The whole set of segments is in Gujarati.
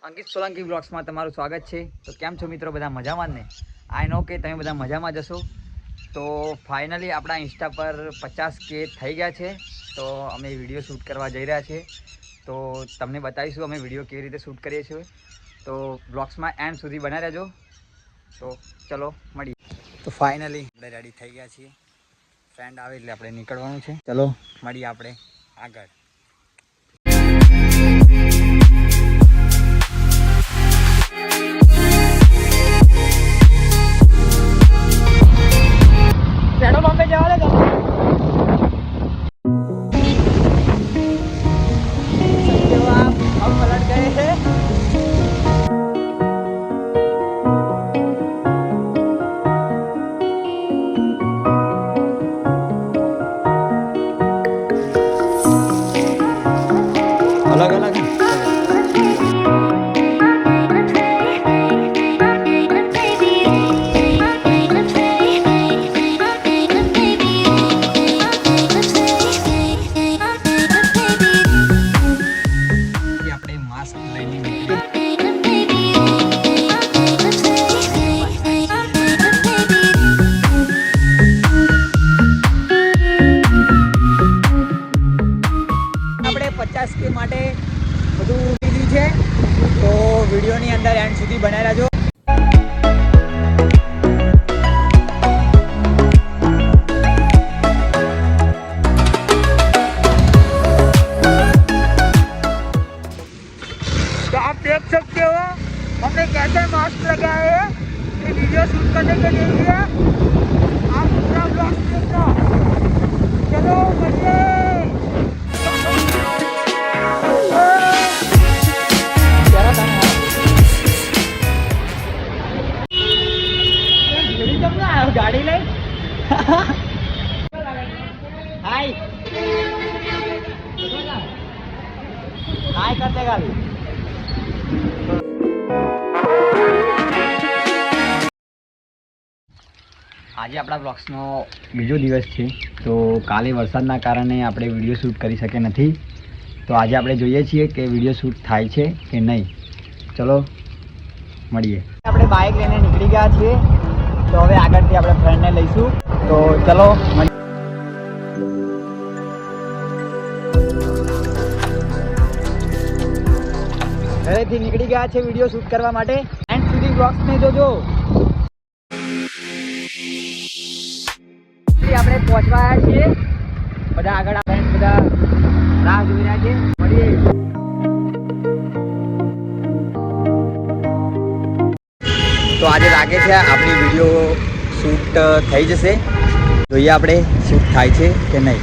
અંકિત સોલંકી બ્લોગ્સમાં તમારું સ્વાગત છે। તો કેમ છો મિત્રો, બધા મજામાં જ ને? આઈ નો કે તમે બધા મજામાં જશો। તો ફાઇનલી આપણા ઇન્સ્ટા પર 50K થઈ ગયા છે। તો અમે વિડીયો શૂટ કરવા જઈ રહ્યા છીએ। તો તમને બતાવીશું અમે વિડીયો કેવી રીતે શૂટ કરીએ છીએ। તો બ્લોગ્સમાં એન્ડ સુધી બના રહેજો। તો ચલો મળીએ। તો ફાઇનલી આપણે રેડી થઈ ગયા છીએ। ફ્રેન્ડ આવે એટલે આપણે નીકળવાનું છે। ચલો મળીએ આપણે આગળ। पेट्रोल पंप पे जाओ लेगा सकते हो आप। हम पलट गए थे। अलग अलग આપણે 50K માટે બધું લીધું છે। તો વિડીયોની અંદર એન્ડ સુધી બનાવી રહેજો। तो आप देख सकते हो हमने कैसे मास्क लगाए हैं ये वीडियो शूट करने के लिए। आप पूरा ब्लॉग देखो। चलो बढ़िया। गाड़ी ले हाय हाय करते गाड़ी। આજે આપણા બ્લોગ્સનો બીજો દિવસ છે। તો કાલે વરસાદના કારણે આપણે વિડીયો શૂટ કરી શકે નથી। તો આજે આપણે જોઈએ છીએ કે વિડીયો શૂટ થાય છે કે નહીં। ચલો મળીએ। આપણે બાઇક લઈને નીકળી ગયા છીએ। તો હવે આગળથી આપણે ફ્રેન્ડને લઈશું। તો ચલો ઘરેથી નીકળી ગયા છે વિડીયો શૂટ કરવા માટે। એન્ડ સુધી બ્લોગ્સને જોજો। આપણે પહોંચવા આવ્યા છીએ। બધા આગળ ફ્રેન્ડ બધા રાહ જોઈ રહ્યા છે। મળીએ। તો આજે લાગે છે આપણી વિડીયો શૂટ થઈ જશે। જોઈએ આપણે શૂટ થાય છે કે નહીં।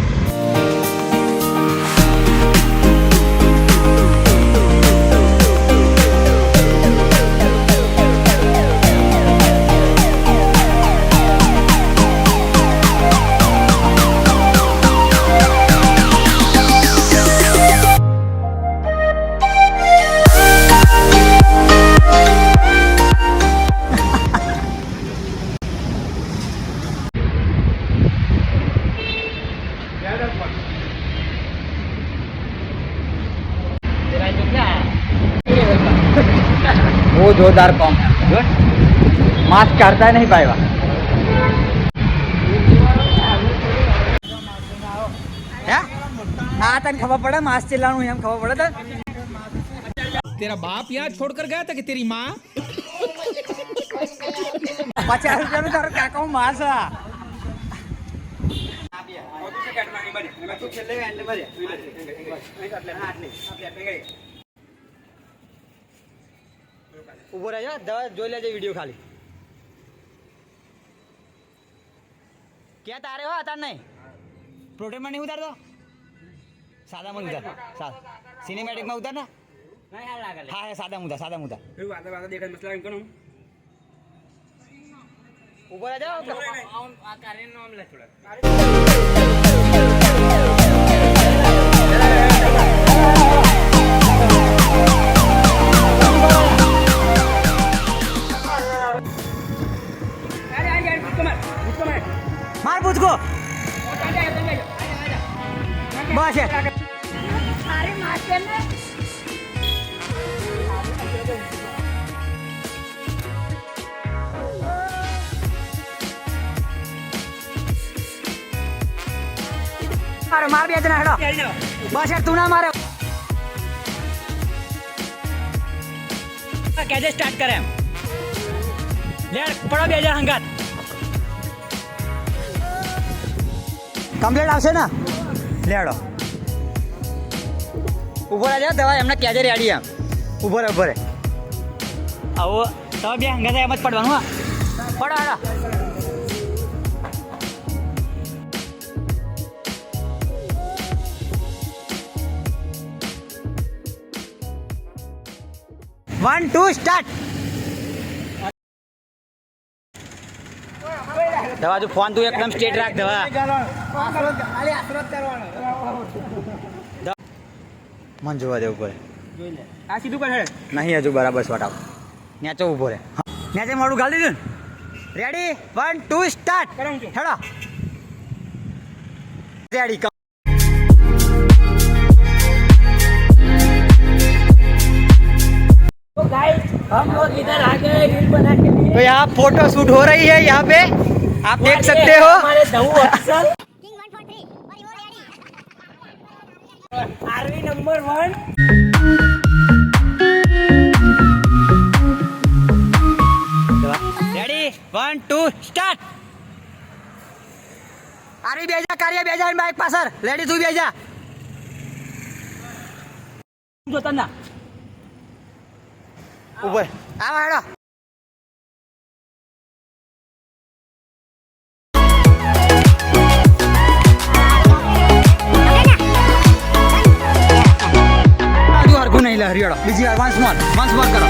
वो जोरदार कॉम है। मास्क काटता ही नहीं पाएगा। हाँ तन खबर पड़ा मास्क चिल्लानू हम खबर पड़ा था। तेरा बाप यहाँ छोड़कर गया था कि तेरी माँ? 50 रुपया में तारा काका मास आ ઉભો રહેજો। દવા જોઈ લેજે વિડીયો ખાલી। ક્યાં તારે હો તાર નહીં પ્રોટેમાં નહીં ઉતારતો। સાદામાં ઉતાર સિનેમેટિકમાં ઉતાર ના। હા હા સાદામાં ઉતાર સાદામાં ઉતાર। ઉભો રહેજો। मार पूछ को बस है। अरे मार के મારે માર બે જણા હેડો બસ યાર તું ના મારે કેજે સ્ટાર્ટ કરે એમ લે પડો બે જા હંગાત કમ્પ્લીટ આવશે ને લેડો ઉભો રહેજો દવા એમને કેજે રેડી એમ ઉભો રે આવો તમે બે હંગાત એમ જ પડવાનું હા પડો હેડો વન ટુ સ્ટાર્ટ દવા તું ફોન તું એકદમ સ્ટ્રેટ રાખ દવા મન જોવા દેવું પડે આ સીધું કર હેડ નહીં હજુ બરાબર શોટ આવ નેચો ઊભો રહે નેચે મોડું ગાલી દીધું રેડી 1 2 સ્ટાર્ટ કરાવું છું હેડો રેડી तो गाइस हम लोग इधर आ गए रील बना के लिए तो यहाँ फोटो शूट हो रही है यहाँ पे आप देख सकते हो हमारे दहू ऑफिसर King 143, Bari Ready. आरवी नंबर 1 રેડી 1 2 સ્ટાર્ટ આરી બેજા કાર્ય બેજા બાઈક પાછળ લેડી તું બેજા જોતા ના ઉપર આવા હેડો હજુ હરખું નહીં લે હરિયાળો બીજી વાર વન્સ મોર કરો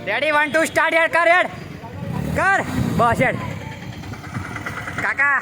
રેડી 1 2 સ્ટાર્ટ યાર કર બસ હેડ કાકા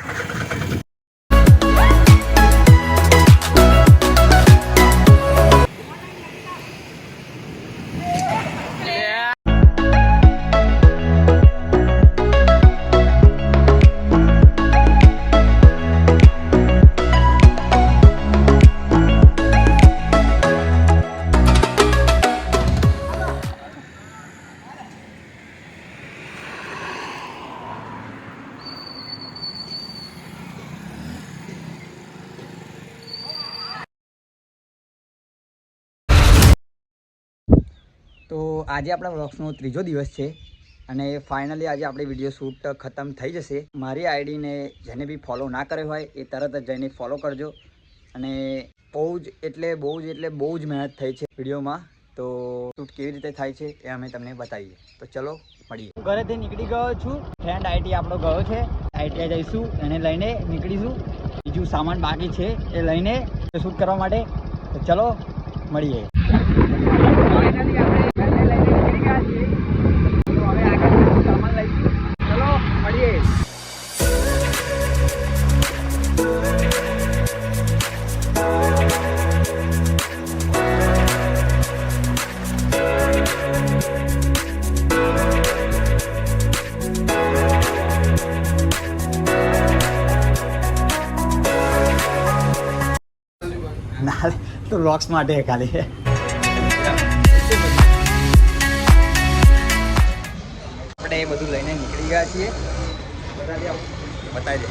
તો આજે આપણા વ્લોગ્સનો ત્રીજો દિવસ છે અને ફાઇનલી આજે આપણે વિડીયો શૂટ ખતમ થઈ જશે મારી આઈડીને જેને બી ફોલો ના કર્યો હોય એ તરત જ જઈને ફોલો કરજો અને બહુ જ મહેનત થઈ છે વિડીયોમાં તો શૂટ કેવી રીતે થાય છે એ અમે તમને બતાવીએ તો ચલો મળીએ ઘરેથી નીકળી ગયો છું ફ્રેન્ડ આઈટી આપણો ગયો છે આઈટીઆઈ જઈશું એને લઈને નીકળીશું બીજું સામાન બાકી છે એ લઈને શૂટ કરવા માટે તો ચલો મળીએ ના તો રોક્સ માટે ખાલી આપણે એ બધું લઈને નીકળી ગયા છીએ બતાવી દે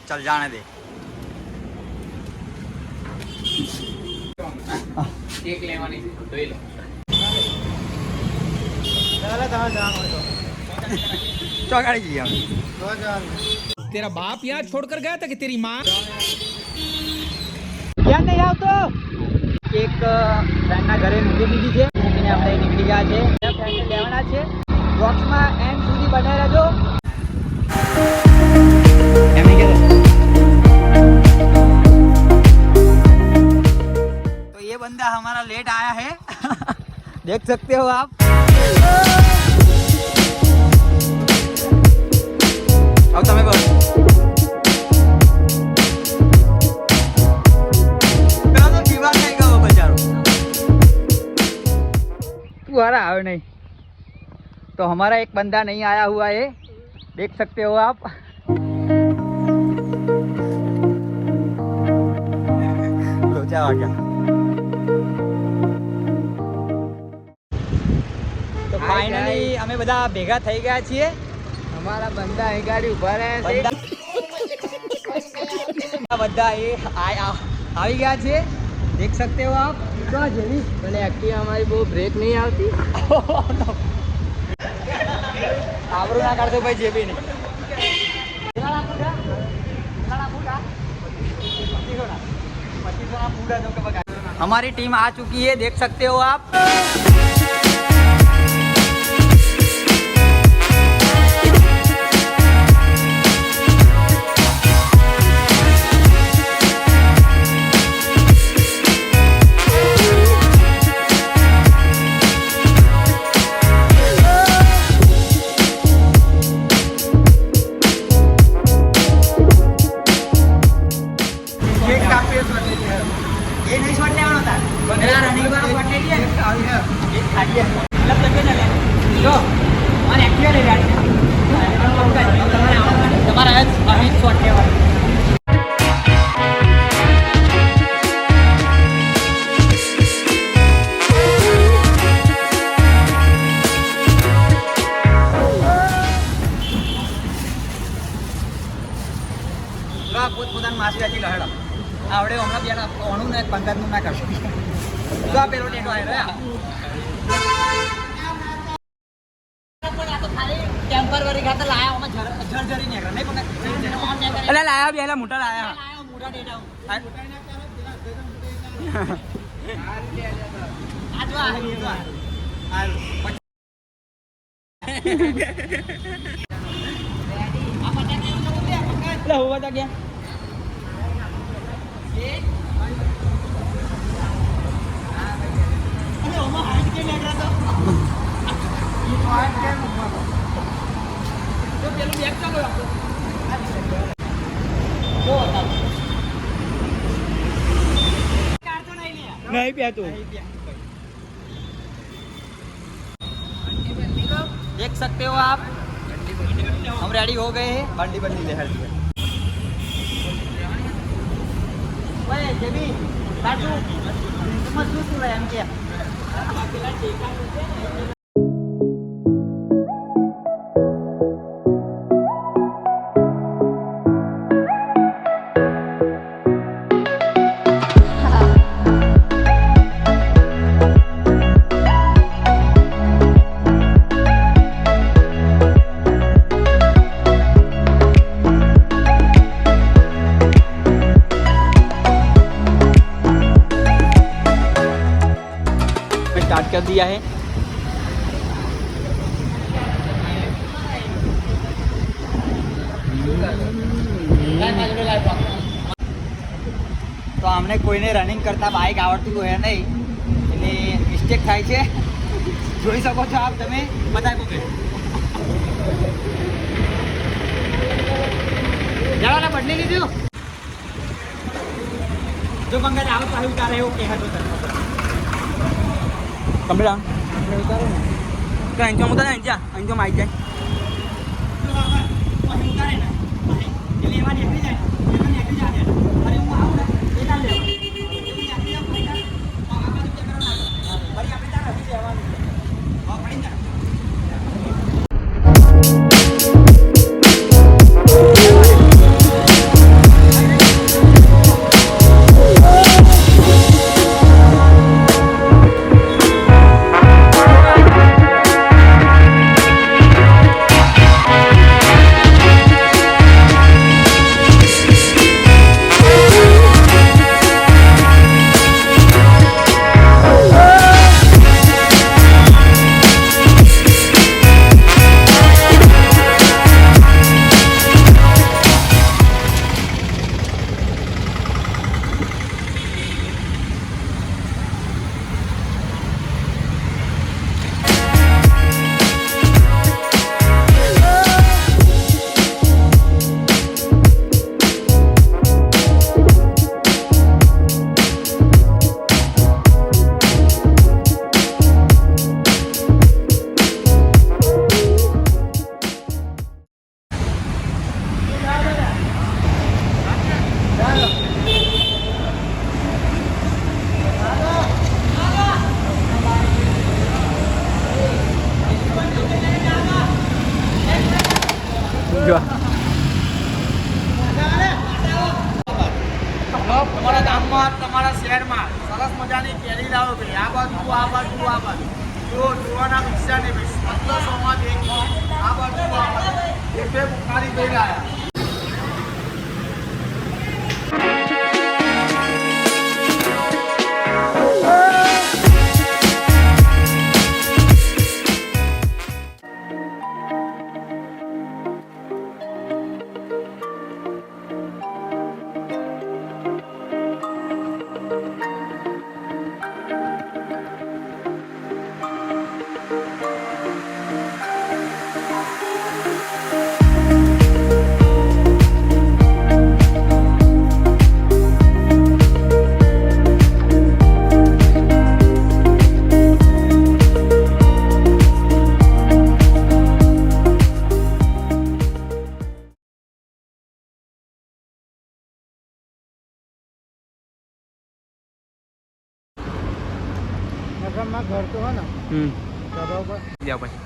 चल जाने दे એક લેવાની જોઈ લો ચોગાડી જઈએ અમે तेरा बाप यहाँ छोड़कर गया था कि तेरी माँ ક્યાં નહીં આવતો એક ફ્રેન્ડના ઘરે મૂકી દીધી છે મૂકીને આપણે નીકળી ગયા છે ફ્રેન્ડને લેવાના છે બોક્સમાં એન્ડ સુધી બનાવી રહેજો એમને કહેજો तो ये बंदा हमारा लेट आया है देख सकते हो आप अब તમે બોલો तुम्हारा आयो नहीं तो हमारा एक बंदा नहीं आया हुआ है देख सकते हो आप પચાસ વાગ્યા. તો ફાઇનલી અમે બધા ભેગા થઈ ગયા છીએ. અમારા બંદા અહીં ગાડી ઉભા રહ્યા છે. બધા એ આવી ગયા છે, દેખ सकते हो आप. અને એક્ટિવા અમારી બહુ બ્રેક નહીં આવતી. આબરૂ ના કાઢતો ભાઈ, જે બી નહીં. हमारी टीम आ चुकी है, देख सकते हो आप. ये नहीं छोड़ने वाला था, मेरा रनिंग वाला छोड़ने दिया एक खाली है मतलब तक ना ले लो और एक्टिवा ले गाड़ी तुम्हारा है अभी छोड़ने वाला. પોતાનું માસી રાખી લહેડા આવડે હમણાં બેના ઓનું ને પંકજનું ના કરશો. તો આ પેલો ટેટો આવ્યો રહ્યા ટેમ્પરરી ખાતર લાયા ઓમાં જર્જરી નીકળે નહીં પણ એટલે લાયા બે મોટા લાયા મોટા ટેટા આ જો આ હોવા તા ગયા नहीं पिया तू. देख सकते हो आप, हम रेडी हो गए हैं. बंडी बंडी ले हर दिया भाई जेबी साजू मत तू रहा हम क्या स्टार्ट कर दिया है. તો અમને કોઈને રનિંગ કરતા બાઇક આવડતું હોય નહીં એટલે મિસ્ટેક થાય છે. જોઈ શકો છો આપ તમે બધા કોકે જવાના બદલી લીધું. જો પંકજ આવો તો ઉતારે એવું કહેતો તને કમલા ઉતારો ને તો અંજો મુતા અંજા અંજો માઈ જાય ઉતારે ને એટલે એમાં નીકળી જાય એમાં નીકળી જાય અરે હું આવું ને એના લે સરસ મજાની કેરી લાવો ભાઈ. આ બાજુ જો જોવાના ઈચ્છા નહીં ભાઈ. 1500 માં એક આ બાજુ એક બે બુખારી દઈ રહ્યા. ઘર તો હે ને ધાબા ઉપર જાઓ ભાઈ.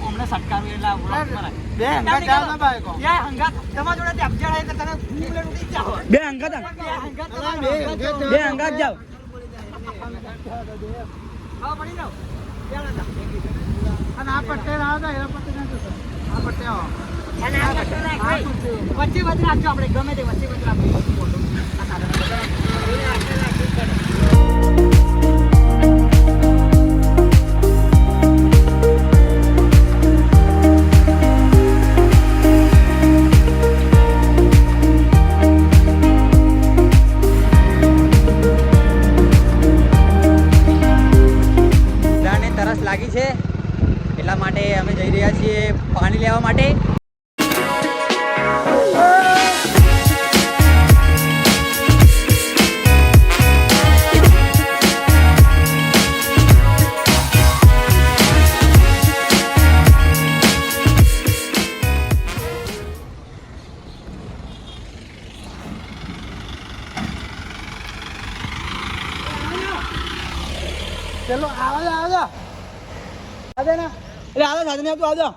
અમને સટકાવી એટલે બે હંગાત જાવ ને ભાઈ કો. તમારા જોડે અબજાડ આવે તો તને ફૂલે ઉડી જાવ. બે અંગત બે હંગાત જાવ. હા પડી જાવ. અને આ પટ્ટે ના હતા એ પટ્ટે ના જતો. આ પટ્ટે આવો. અને આ વચ્ચે વચ્ચે રાખજો આપણે ગમે તે વચ્ચે તરસ લાગી છે એટલા માટે અમે જઈ રહ્યા છીએ પાણી લેવા માટે. ચલો આવા આજે ને એટલે આવો સાથે નહીં આવતો આવજો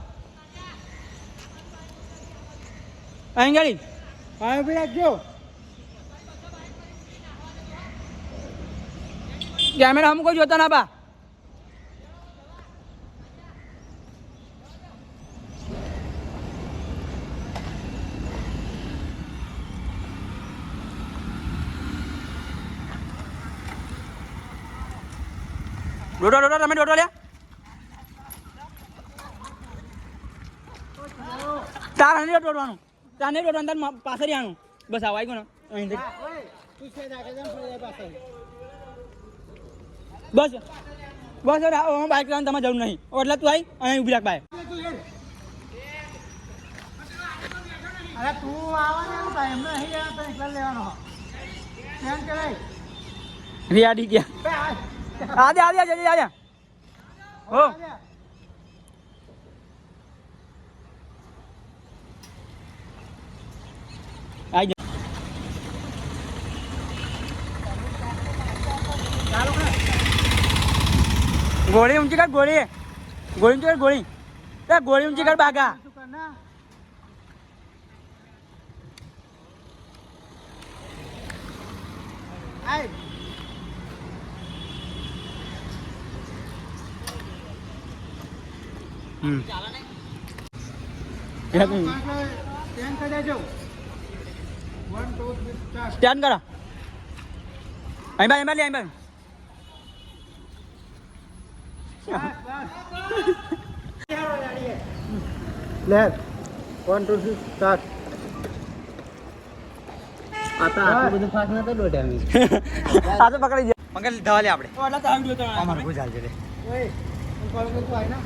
અહીં ગાડી પાણી પી રાખજો. કેમેરા હમ કોઈ જોતા ના બા. ડોડો તમે ડોડો લ્યા. તાર નહીં ડોડવાનું. તાર નહીં ડોડવાનું. તાર પાછળ આનું બસ આવા ગયો ને અહીંથી બસ બસ બાઇક લાવવાની તમારે જરૂર નહીં. એટલે તું આવી અહીં ઉભી રાખ બાય. અરે તું આવવાનું ભાઈ એમને અહીં આવ્યા એકલા લેવાનો કેમ કે ભાઈ રિયાડી ગયા. આદે આદે આદે આદે હો આઈ જા. ગોળી ઊંચી કર. ગોળી ઊંચી કર. ગોળી ઊંચી કર બાગા. સ્ટેન્ડ કરો. અહીં બાય લે અહીં બાય. લે 1 2 3 સ્ટાર્ટ. આ તો પકડી જાય. મંગલ ધવા લે આપણે. અમાર ભૂલ ચાલજે રે. ઓય કોલ કર તું આય ના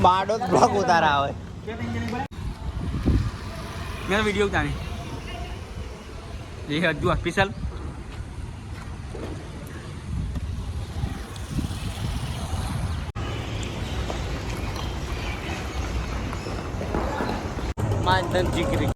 બાડો બ્લોક ઉતારા આવે. मेरा वीडियो उतारे ये अज्जू ऑफिशियल मानदन जिक्र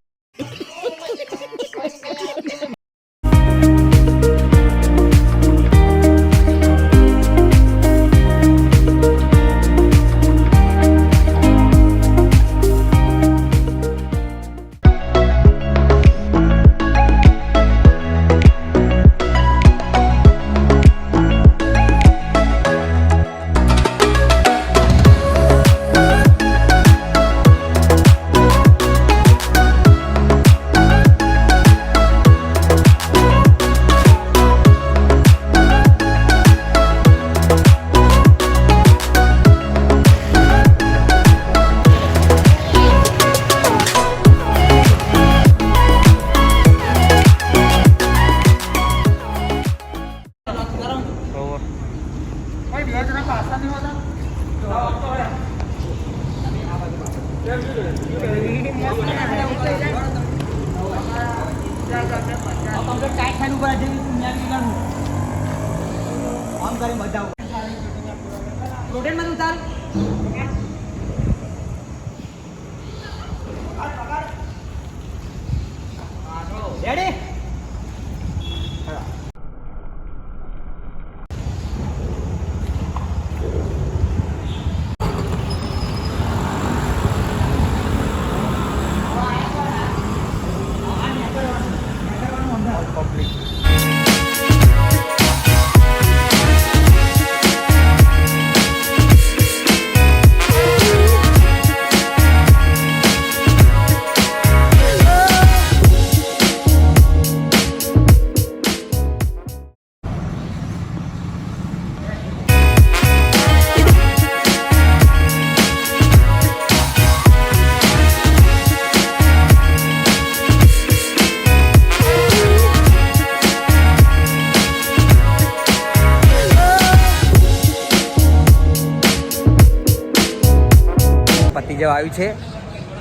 પતિ જેવા આવ્યું છે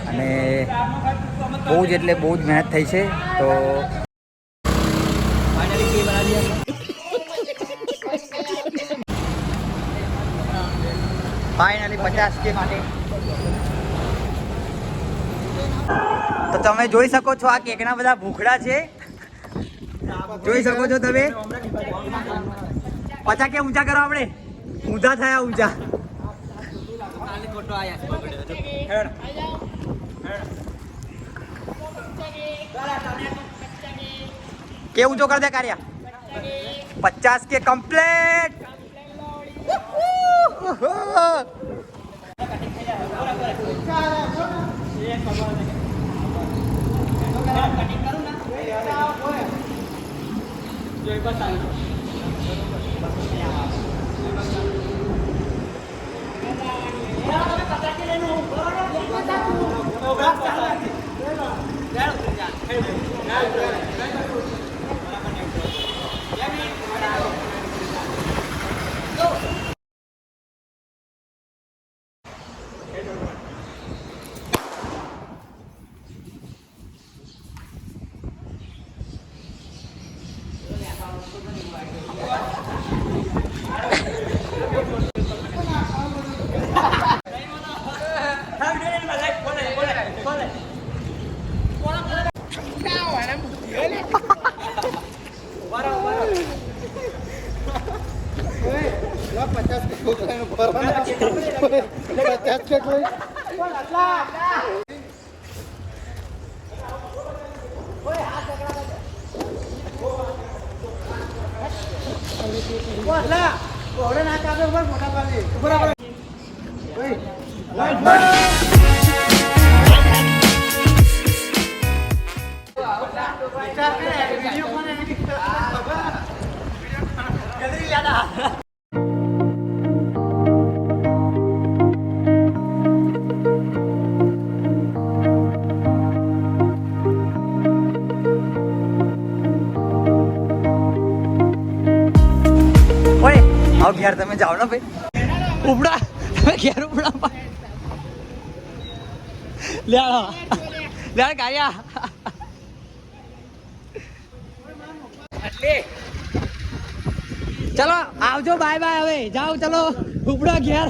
અને બહુ જ એટલે બહુ જ મહેનત થઈ છે તો ફાઇનલી 50K માટે તો તમે જોઈ શકો છો આ કેકના બધા ભૂખડા છે જોઈ શકો છો તમે 50K ઊંચા કરો આપણે ઊંધા થયા ઊંચા કે ઊંચો કર દે કાર્ય 50K કમ્પ્લીટ ઘેર તમે જાઓ ને ભાઈ ઉપડા તમે ઘેર ઉપડા લે લે કાયા ચલો આવજો બાય બાય હવે જાઓ ચલો ઉપડો ઘેર